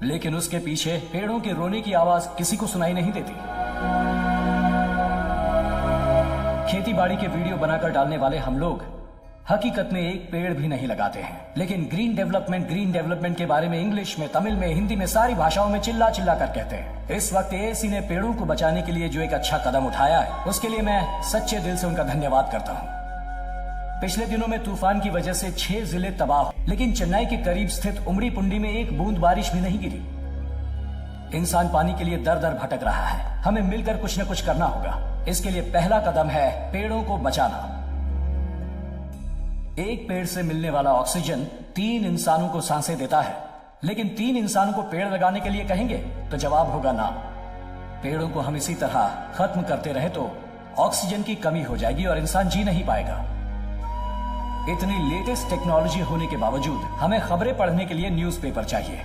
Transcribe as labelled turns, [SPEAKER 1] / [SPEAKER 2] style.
[SPEAKER 1] लेकिन उसके पीछे पेड़ों के रोने की आवाज किसी को सुनाई नहीं देती। खेती बाड़ी के वीडियो बनाकर डालने वाले हम लोग हकीकत में एक पेड़ भी नहीं लगाते हैं, लेकिन ग्रीन डेवलपमेंट के बारे में इंग्लिश में, तमिल में, हिंदी में, सारी भाषाओं में चिल्ला चिल्ला कर कहते हैं। इस वक्त एएसी ने पेड़ों को बचाने के लिए जो एक अच्छा कदम उठाया है, उसके लिए मैं सच्चे दिल से उनका धन्यवाद करता हूँ। पिछले दिनों में तूफान की वजह से 6 जिले तबाह, लेकिन चेन्नई के करीब स्थित उमड़ी पुंडी में एक बूंद बारिश भी नहीं गिरी। इंसान पानी के लिए दर दर भटक रहा है। हमें मिलकर कुछ न कुछ करना होगा। इसके लिए पहला कदम है पेड़ों को बचाना। एक पेड़ से मिलने वाला ऑक्सीजन 3 इंसानों को सांसें देता है, लेकिन 3 इंसानों को पेड़ लगाने के लिए कहेंगे तो जवाब होगा ना। पेड़ों को हम इसी तरह खत्म करते रहे तो ऑक्सीजन की कमी हो जाएगी और इंसान जी नहीं पाएगा। इतनी लेटेस्ट टेक्नोलॉजी होने के बावजूद हमें खबरें पढ़ने के लिए न्यूज़पेपर चाहिए।